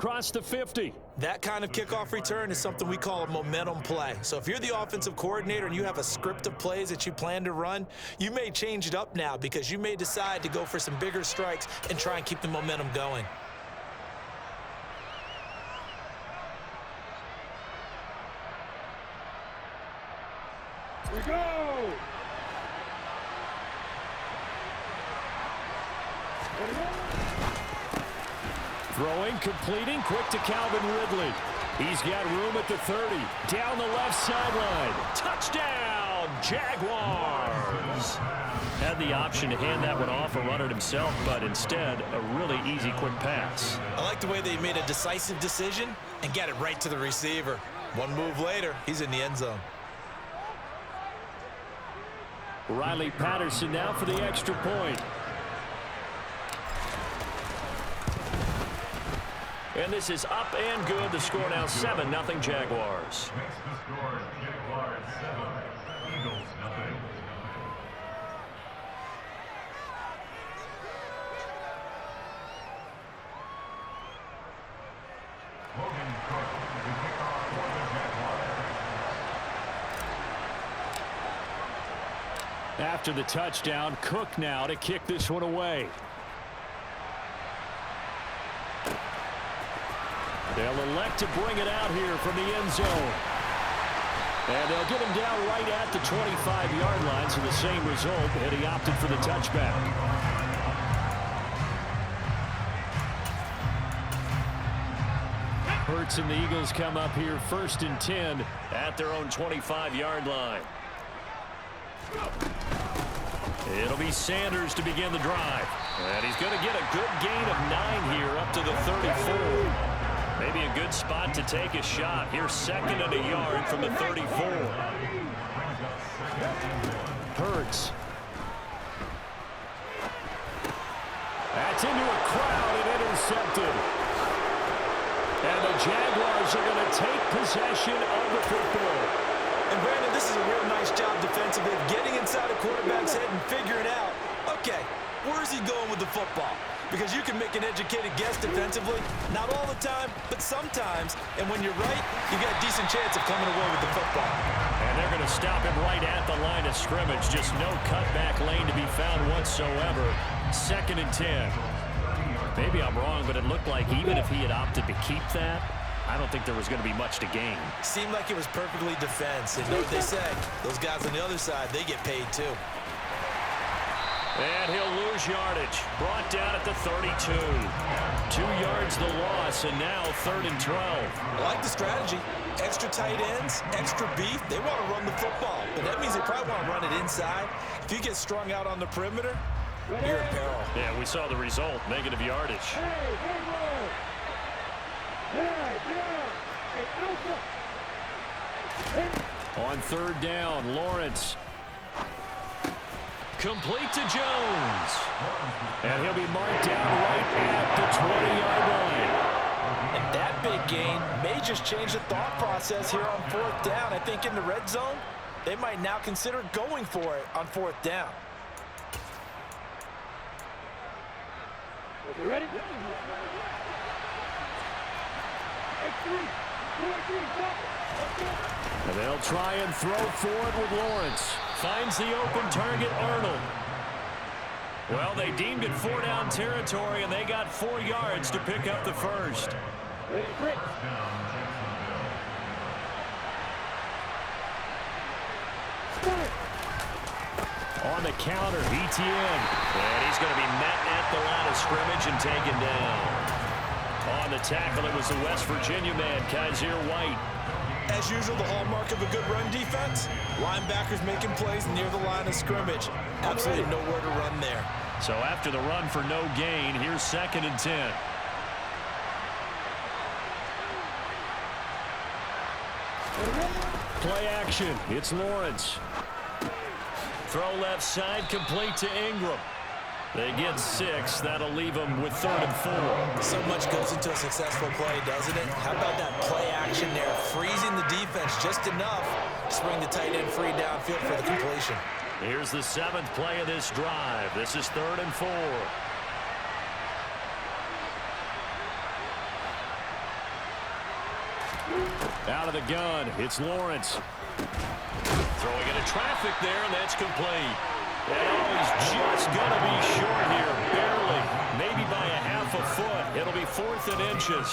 across the 50. That kind of kickoff return is something we call a momentum play. So if you're the offensive coordinator and you have a script of plays that you plan to run, you may change it up now because you may decide to go for some bigger strikes and try and keep the momentum going. We go! Throwing, completing, quick to Calvin Ridley. He's got room at the 30. Down the left sideline. Touchdown, Jaguars! Had the option to hand that one off or run it himself, but instead, a really easy, quick pass. I like the way they made a decisive decision and got it right to the receiver. One move later, he's in the end zone. Riley Patterson now for the extra point. And this is up and good. The score now 7-0 Jaguars. The score is Jaguars 7, Eagles 0. Logan Cook to kick off for the Jaguars. After the touchdown, Cook now to kick this one away. They'll elect to bring it out here from the end zone. And they'll get him down right at the 25-yard line, so the same result, and he opted for the touchback. Hurts and the Eagles come up here 1st and 10 At their own 25-yard line. It'll be Sanders to begin the drive. And he's going to get a good gain of 9 here up to the 34. Maybe a good spot to take a shot. Here's 2nd and a yard from the 34. Hurts. That's into a crowd and intercepted. And the Jaguars are going to take possession of the football. And Brandon, this is a real nice job defensively of getting inside a quarterback's head and figuring out, okay, where is he going with the football? Because you can make an educated guess defensively, not all the time, but sometimes. And when you're right, you got a decent chance of coming away with the football. And they're going to stop him right at the line of scrimmage. Just no cutback lane to be found whatsoever. 2nd and 10. Maybe I'm wrong, but it looked like even if he had opted to keep that, I don't think there was going to be much to gain. Seemed like it was perfectly defense. And you know what they say, those guys on the other side, they get paid too. And he'll lose yardage. Brought down at the 32. 2 yards the loss, and now 3rd and 12. I like the strategy. Extra tight ends, extra beef. They want to run the football, but that means they probably want to run it inside. If you get strung out on the perimeter, you're in peril. Yeah, we saw the result, negative yardage. On 3rd down, Lawrence. Complete to Jones. And he'll be marked down right at the 20-yard line. And that big gain may just change the thought process here on 4th down. I think in the red zone, they might now consider going for it on 4th down. You ready? And they'll try and throw forward with Lawrence. Finds the open target, Arnold. Well, they deemed it 4-down territory, and they got 4 yards to pick up the first. On the counter, ETN. And he's going to be met at the line of scrimmage and taken down. On the tackle, it was the West Virginia man, Kaiser White. As usual, the hallmark of a good run defense, linebackers making plays near the line of scrimmage. Absolutely nowhere to run there. So after the run for no gain, here's 2nd and 10. Play action. It's Lawrence. Throw left side, complete to Ingram. They get 6. That'll leave them with 3rd and 4. So much goes into a successful play, doesn't it? How about that play action there? Freezing the defense just enough to spring the tight end free downfield for the completion. Here's the 7th play of this drive. This is 3rd and 4. Out of the gun, it's Lawrence. Throwing into traffic there, and that's complete. And he's just going to be short here, barely. Maybe by a half a foot. It'll be 4th and inches.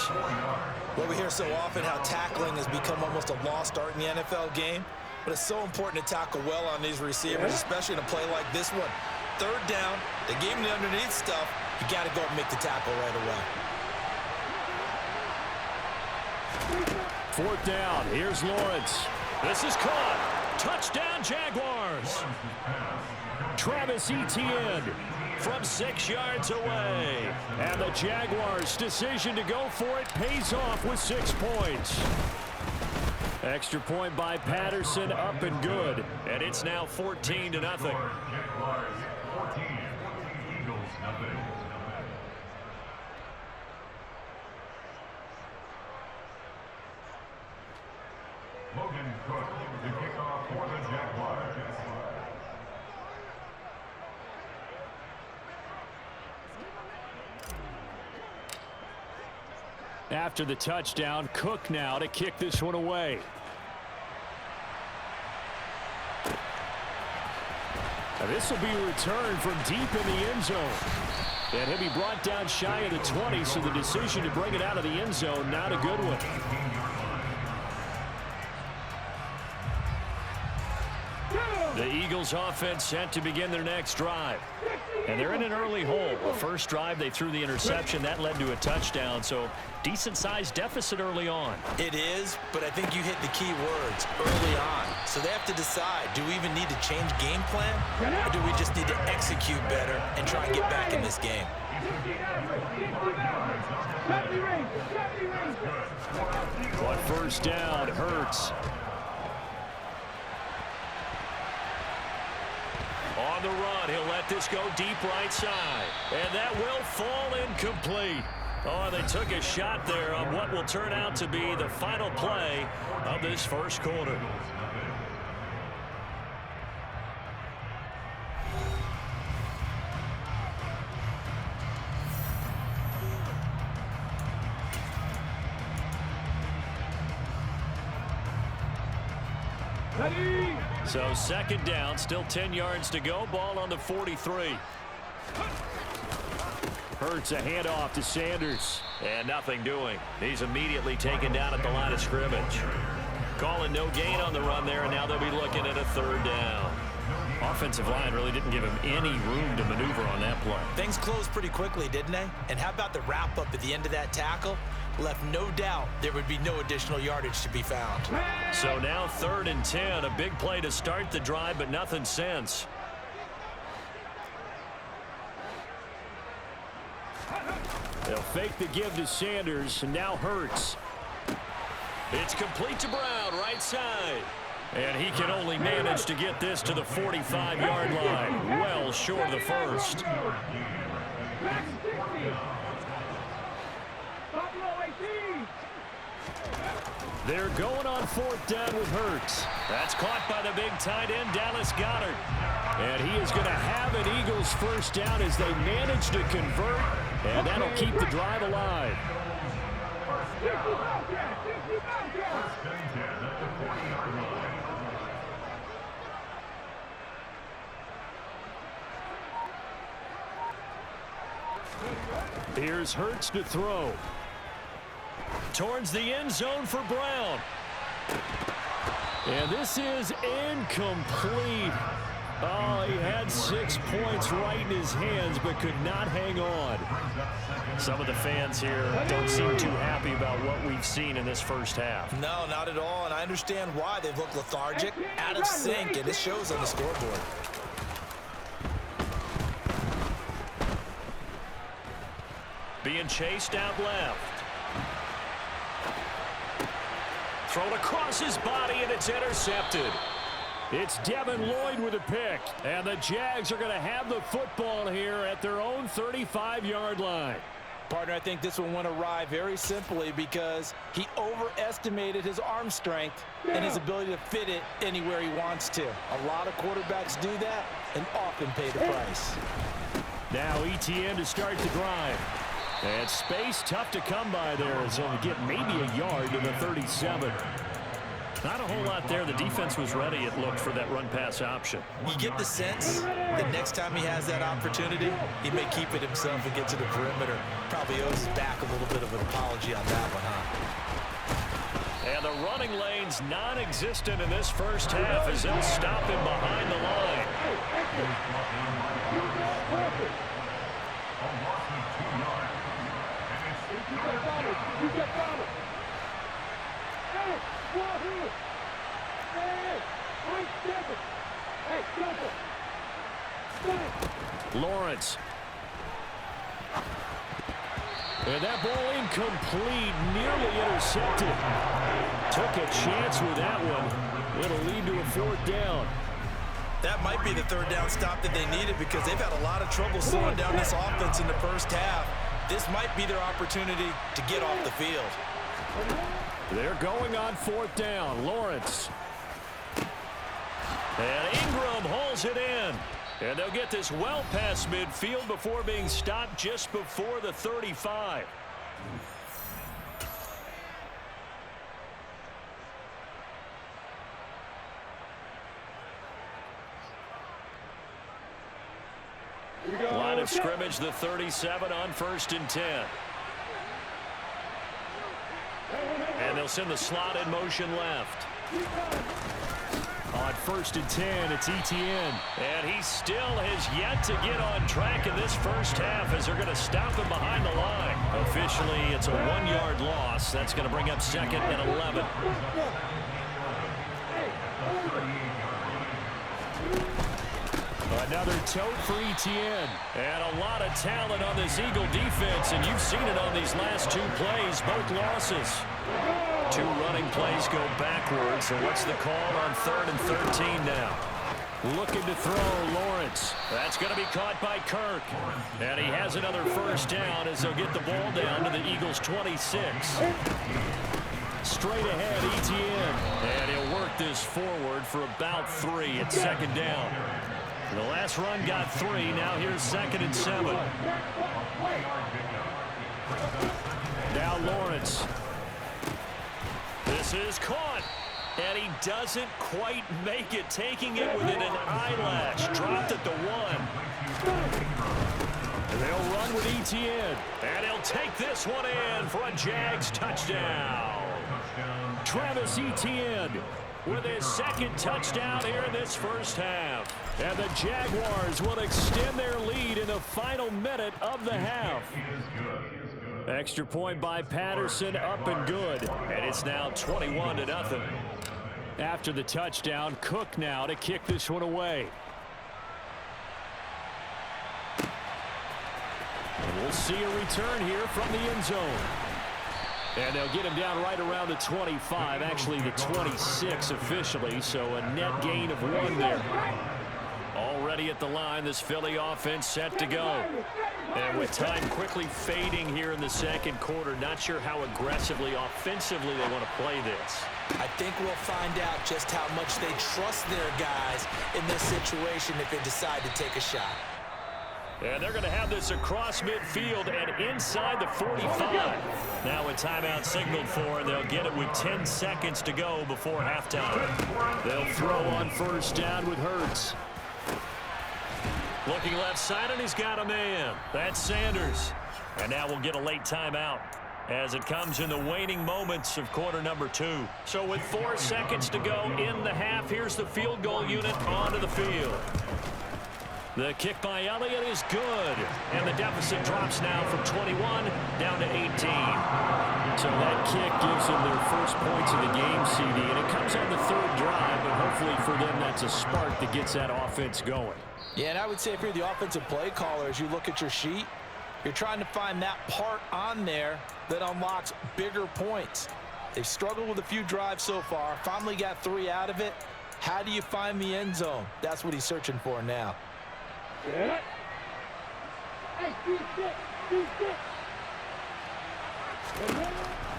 Well, we hear so often how tackling has become almost a lost art in the NFL game. But it's so important to tackle well on these receivers, especially in a play like this one. 3rd down, they gave him the underneath stuff. You got to go and make the tackle right away. 4th down, here's Lawrence. This is caught. Touchdown, Jaguars. Travis Etienne from 6 yards away. And the Jaguars' decision to go for it pays off with 6 points. Extra point by Patterson, up and good. And it's now 14-0. Jaguars 14, Eagles nothing. Logan Cook to kick off for the Jaguars. After the touchdown, Cook now to kick this one away. Now this will be returned from deep in the end zone. And he'll be brought down shy of the 20, so the decision to bring it out of the end zone, not a good one. The Eagles offense set to begin their next drive. And they're in an early hole. The first drive, they threw the interception. That led to a touchdown, so decent-sized deficit early on. It is, but I think you hit the key words early on. So they have to decide, do we even need to change game plan? Or do we just need to execute better and try and get back in this game? On 1st down, Hurts. On the run, he'll let this go deep right side. And that will fall incomplete. Oh, they took a shot there on what will turn out to be the final play of this first quarter. So 2nd down, still 10 yards to go. Ball on the 43. Hurts a handoff to Sanders. And nothing doing. He's immediately taken down at the line of scrimmage. Calling no gain on the run there, and now they'll be looking at a 3rd down. Offensive line really didn't give him any room to maneuver on that play. Things closed pretty quickly, didn't they? And how about the wrap-up at the end of that tackle? Left no doubt there would be no additional yardage to be found. So now 3rd and 10. A big play to start the drive, but nothing since. They'll fake the give to Sanders, and now Hurts. It's complete to Brown, right side. And he can only manage to get this to the 45-yard line. Well short of the first. They're going on 4th down with Hurts. That's caught by the big tight end, Dallas Goedert. And he is going to have an Eagles 1st down as they manage to convert, and that'll keep the drive alive. Here's Hurts to throw. Towards the end zone for Brown. And this is incomplete. Oh, he had 6 points right in his hands, but could not hang on. Some of the fans here don't seem too happy about what we've seen in this first half. No, not at all, and I understand why. They've looked lethargic, out of sync, and it shows on the scoreboard. Being chased out left. Thrown across his body, and it's intercepted. It's Devin Lloyd with a pick, and the Jags are going to have the football here at their own 35-yard line. Partner, I think this one went awry very simply because he overestimated his arm strength and his ability to fit it anywhere he wants to. A lot of quarterbacks do that and often pay the price. Now Etienne to start the drive. And space tough to come by there as he'll get maybe a yard to the 37. Not a whole lot there. The defense was ready, it looked, for that run-pass option. You get the sense that next time he has that opportunity, he may keep it himself and get to the perimeter. Probably owes his back a little bit of an apology on that one, huh? And the running lane's non-existent in this first half as they'll stop him behind the line. Lawrence. And that ball incomplete, nearly intercepted. Took a chance with that one. It'll lead to a fourth down. That might be the third down stop that they needed because they've had a lot of trouble slowing down this offense in the first half. This might be their opportunity to get off the field. They're going on fourth down. Lawrence. And Ingram hauls it in. And they'll get this well past midfield before being stopped just before the 35. Line of scrimmage, the 37 on 1st and 10. And they'll send the slot in motion left. On 1st and 10, it's Etienne. And he still has yet to get on track in this first half as they're going to stop him behind the line. Officially, it's a 1-yard loss. That's going to bring up 2nd and 11. Another tote for Etienne. And a lot of talent on this Eagle defense, and you've seen it on these last 2 plays, both losses. 2 running plays go backwards, so what's the call on 3rd and 13 now? Looking to throw, Lawrence. That's going to be caught by Kirk. And he has another first down as they'll get the ball down to the Eagles' 26. Straight ahead, Etienne. And he'll work this forward for about 3 at 2nd down. The last run got 3. Now here's 2nd and 7. Now Lawrence. This is caught. And he doesn't quite make it, taking it within an eyelash. Dropped at the 1. And they'll run with Etienne. And he'll take this one in for a Jags touchdown. Travis Etienne with his 2nd touchdown here in this first half. And the Jaguars will extend their lead in the final minute of the half. Extra point by Patterson, up and good. And it's now 21-0. After the touchdown, Cook now to kick this one away. And we'll see a return here from the end zone. And they'll get him down right around the 25, actually the 26 officially, so a net gain of 1 there. Already at the line, this Philly offense set to go. And with time quickly fading here in the 2nd quarter, not sure how aggressively, offensively they want to play this. I think we'll find out just how much they trust their guys in this situation if they decide to take a shot. And they're going to have this across midfield and inside the 45. Now a timeout signaled for, and they'll get it with 10 seconds to go before halftime. They'll throw on 1st down with Hurts. Looking left side, and he's got a man. That's Sanders. And now we'll get a late timeout as it comes in the waning moments of quarter number 2. So with 4 seconds to go in the half, here's the field goal unit onto the field. The kick by Elliott is good. And the deficit drops now from 21 down to 18. So that kick gives them their first points of the game, CD. And it comes on the 3rd drive, but hopefully for them that's a spark that gets that offense going. Yeah, and I would say if you're the offensive play caller, as you look at your sheet, you're trying to find that part on there that unlocks bigger points. They've struggled with a few drives so far, finally got 3 out of it. How do you find the end zone? That's what he's searching for now. Hey,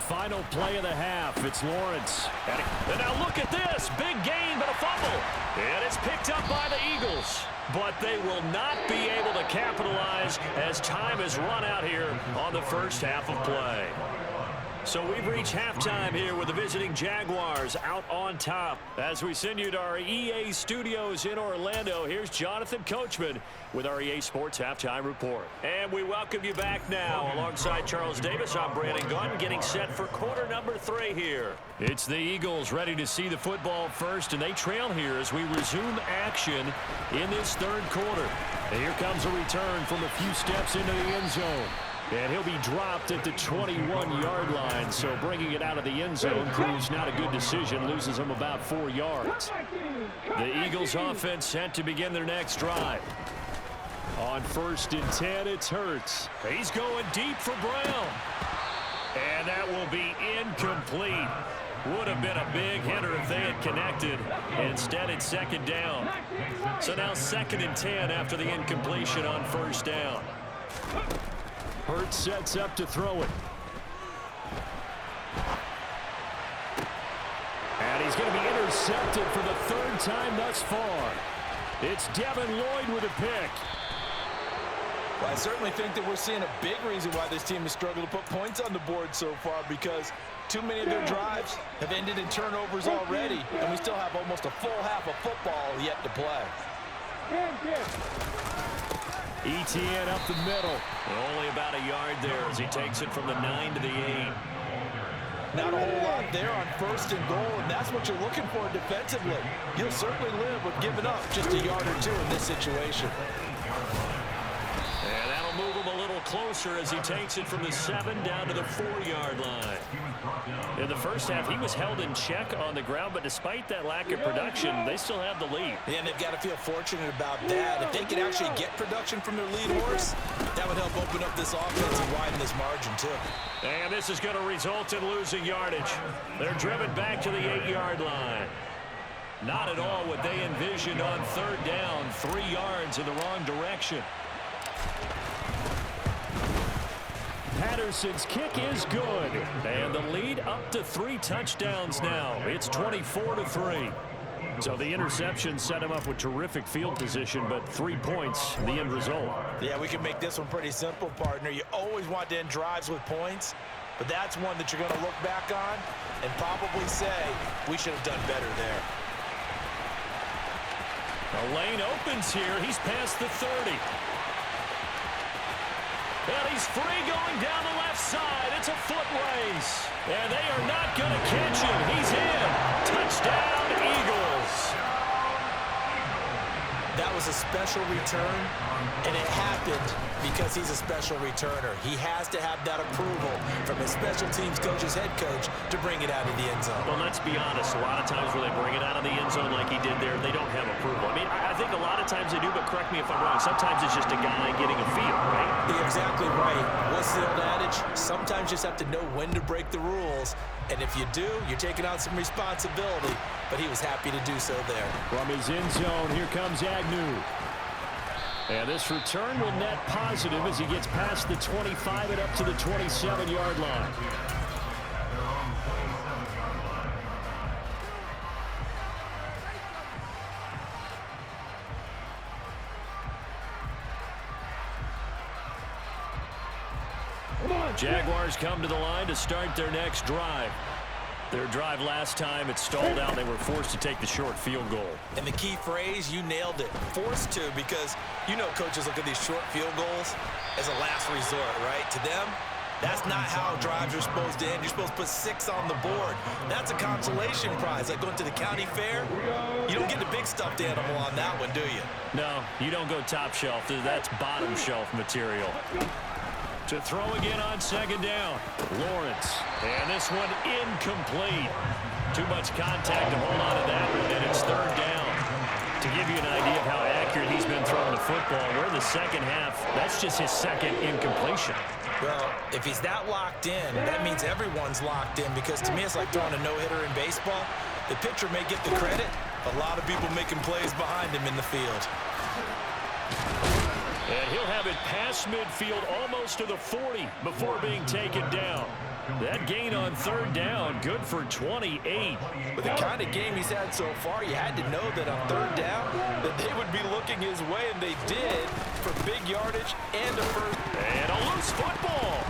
final play of the half. It's Lawrence. And now look at this. Big gain, but a fumble. And it's picked up by the Eagles. But they will not be able to capitalize as time has run out here on the first half of play. So we've reached halftime here with the visiting Jaguars out on top. As we send you to our EA studios in Orlando, here's Jonathan Coachman with our EA Sports Halftime Report. And we welcome you back now. Alongside Charles Davis, I'm Brandon Gunn, getting set for quarter number 3 here. It's the Eagles ready to see the football first, and they trail here as we resume action in this third quarter. And here comes a return from a few steps into the end zone. And he'll be dropped at the 21-yard line, so bringing it out of the end zone proves not a good decision, loses him about 4 yards. The Eagles offense set to begin their next drive. On 1st and 10, it's Hurts. He's going deep for Brown. And that will be incomplete. Would have been a big hitter if they had connected. Instead, it's 2nd down. So now 2nd and 10 after the incompletion on 1st down. Hurts sets up to throw it. And he's going to be intercepted for the 3rd time thus far. It's Devin Lloyd with a pick. Well, I certainly think that we're seeing a big reason why this team has struggled to put points on the board so far, because too many of their drives have ended in turnovers already, and we still have almost a full half of football yet to play. ETN up the middle. Only about a yard there as he takes it from the 9 to the 8. Not a whole lot there on 1st and goal, and that's what you're looking for defensively. You'll certainly live with giving up just a yard or 2 in this situation. And that'll move him a little closer as he takes it from the 7 down to the 4-yard line. In the first half, he was held in check on the ground, but despite that lack of production, they still have the lead. And they've got to feel fortunate about that. If they can actually get production from their lead horse, that would help open up this offense and widen this margin too. And this is going to result in losing yardage. They're driven back to the 8-yard line. Not at all what they envisioned on 3rd down, 3 yards in the wrong direction. Patterson's kick is good. And the lead up to 3 touchdowns now. It's 24-3. So the interception set him up with terrific field position, but 3 points, the end result. Yeah, we can make this one pretty simple, partner. You always want to end drives with points, but that's one that you're going to look back on and probably say, we should have done better there. The lane opens here. He's past the 30. And he's free going down the left side. It's a foot race. And they are not going to catch him. He's in. Touchdown, Eagles. That was a special return, and it happened because he's a special returner. He has to have that approval from his special teams coach's head coach to bring it out of the end zone. Well, let's be honest. A lot of times when they bring it out of the end zone like he did there, they don't have approval. I mean, I think a lot of times they do, but correct me if I'm wrong. Sometimes it's just a guy getting a feel, right? You're exactly right. What's the old adage? Sometimes you just have to know when to break the rules. And if you do, you're taking on some responsibility. But he was happy to do so there. From his end zone, here comes Agnew. And this return will net positive as he gets past the 25 and up to the 27-yard line. Jaguars come to the line to start their next drive. Their drive last time, it stalled out. They were forced to take the short field goal. And the key phrase, you nailed it. Forced to, because you know coaches look at these short field goals as a last resort, right? To them, that's not how drives are supposed to end. You're supposed to put 6 on the board. That's a consolation prize. Like going to the county fair, you don't get the big stuffed animal on that one, do you? No, you don't go top shelf. That's bottom shelf material. To throw again on 2nd down. Lawrence. And this one incomplete. Too much contact to hold on to that one, and it's 3rd down. To give you an idea of how accurate he's been throwing the football, we're in the second half. That's just his 2nd incompletion. Well, if he's that locked in, that means everyone's locked in, because to me it's like throwing a no-hitter in baseball. The pitcher may get the credit, a lot of people making plays behind him in the field. And he'll have it past midfield almost to the 40 before being taken down. That gain on third down, good for 28. With the kind of game he's had so far, you had to know that on third down that they would be looking his way, and they did, for big yardage and a first. And a loose football.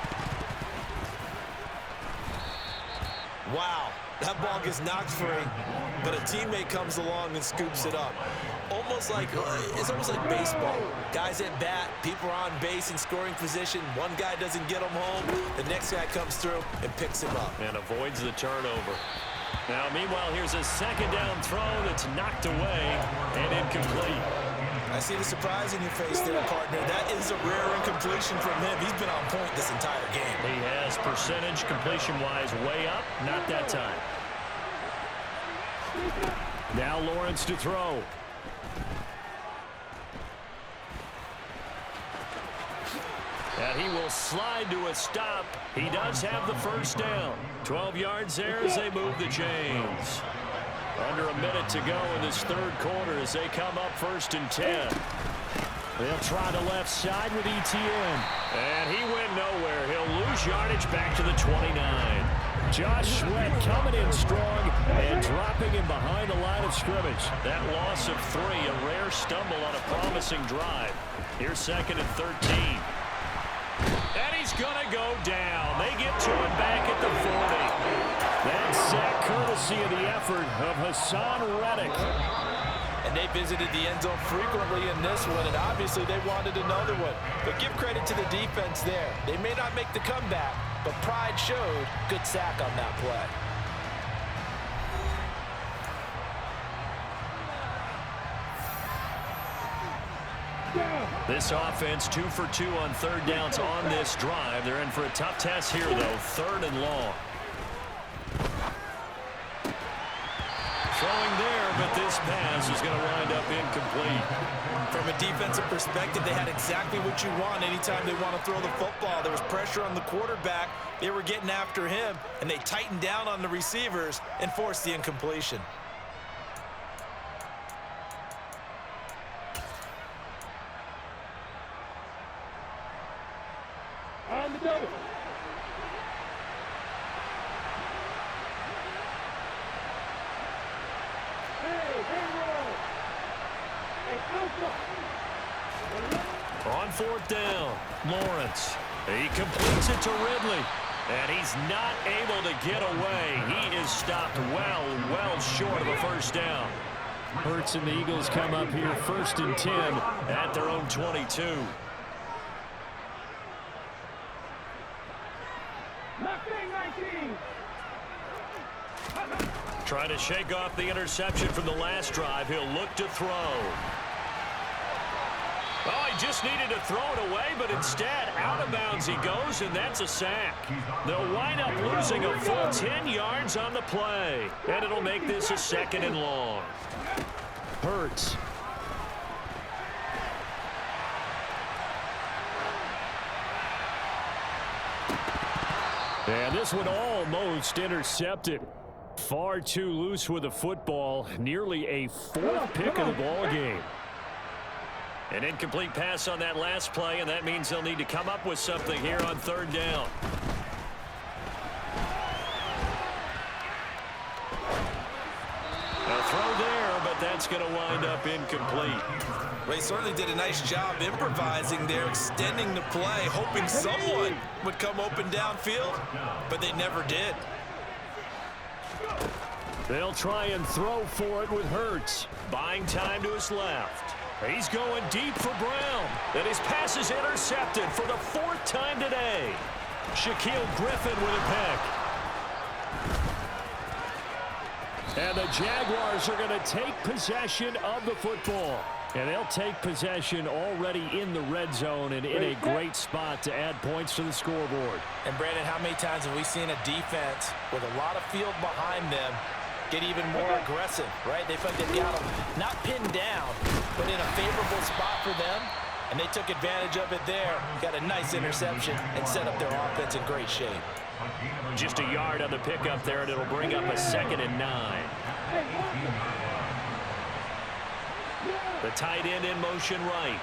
Wow, that ball gets knocked free, but a teammate comes along and scoops it up. It's almost like baseball. Guys at bat, people are on base in scoring position. One guy doesn't get them home. The next guy comes through and picks him up. And avoids the turnover. Now, meanwhile, here's a second down throw that's knocked away and incomplete. I see the surprise in your face there, partner. That is a rare incompletion from him. He's been on point this entire game. He has percentage completion-wise way up. Not that time. Now Lawrence to throw. And he will slide to a stop. He does have the first down. 12 yards there as they move the chains. Under a minute to go in this third quarter as they come up 1st and 10. They'll try the left side with Etienne. And he went nowhere. He'll lose yardage back to the 29. Josh Sweat coming in strong and dropping him behind the line of scrimmage. That loss of 3, a rare stumble on a promising drive. Here's 2nd and 13. And he's going to go down. They get to him back at the 40. That sack courtesy of the effort of Hassan Reddick. And they visited the end zone frequently in this one, and obviously they wanted another one. But give credit to the defense there. They may not make the comeback, but pride showed. Good sack on that play. This offense 2 for 2 on third downs on this drive. They're in for a tough test here, though. 3rd and long. Throwing there, but this pass is going to wind up incomplete. From a defensive perspective, they had exactly what you want anytime they want to throw the football. There was pressure on the quarterback. They were getting after him, and they tightened down on the receivers and forced the incompletion. On the double. On 4th down, Lawrence. He completes it to Ridley. And he's not able to get away. He is stopped well short of a first down. Hurts and the Eagles come up here 1st and 10 at their own 22. Trying to shake off the interception from the last drive. He'll look to throw. Oh, he just needed to throw it away, but instead, out of bounds he goes, and that's a sack. They'll wind up losing a full 10 yards on the play, and it'll make this a 2nd and long. Hurts. And this one almost intercepted. Far too loose with the football. Nearly a 4th pick of the ball game. An incomplete pass on that last play, and that means they'll need to come up with something here on 3rd down. A throw there, but that's going to wind up incomplete. Well, he certainly did a nice job improvising there, extending the play, hoping someone would come open downfield, but they never did. They'll try and throw for it with Hurts. Buying time to his left. He's going deep for Brown. And his pass is intercepted for the 4th time today. Shaquille Griffin with a pick. And the Jaguars are going to take possession of the football. And they'll take possession already in the red zone and in a great spot to add points to the scoreboard. And, Brandon, how many times have we seen a defense with a lot of field behind them get even more aggressive, right? They felt they've got them not pinned down, but in a favorable spot for them, and they took advantage of it there. Got a nice interception and set up their offense in great shape. Just a yard on the pickup there, and it'll bring up a 2nd and 9. The tight end in motion right.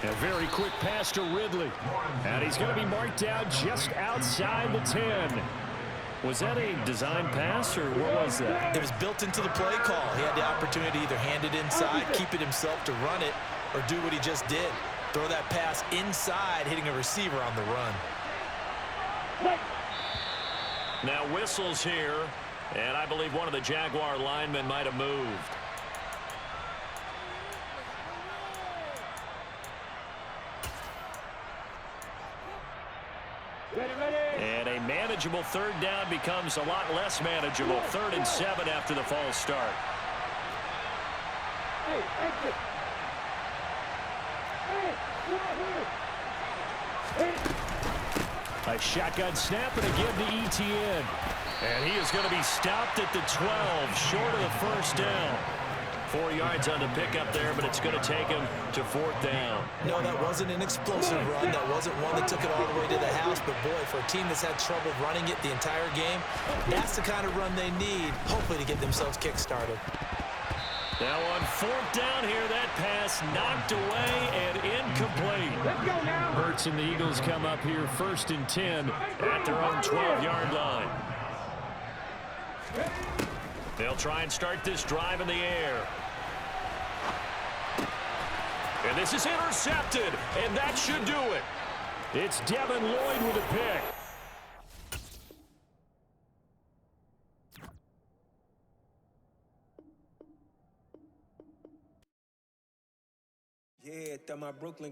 A very quick pass to Ridley. And he's going to be marked down just outside the 10. Was that a design pass, or what was that? It was built into the play call. He had the opportunity to either hand it inside, keep it himself to run it, or do what he just did. Throw that pass inside, hitting a receiver on the run. Now whistles here, and I believe one of the Jaguar linemen might have moved. And a manageable third down becomes a lot less manageable. 3rd and 7 after the false start. A shotgun snap and again to ETN. And he is going to be stopped at the 12, short of the first down. 4 yards on the pickup there, but it's going to take him to 4th down. No, that wasn't an explosive run. That wasn't one that took it all the way to the house. But, boy, for a team that's had trouble running it the entire game, that's the kind of run they need, hopefully, to get themselves kick-started. Now on 4th down here, that pass knocked away and incomplete. Let's go now. Hurts and the Eagles come up here 1st and 10 at their own 12-yard line. They'll try and start this drive in the air. And this is intercepted, and that should do it. It's Devin Lloyd with a pick. Yeah, está my Brooklyn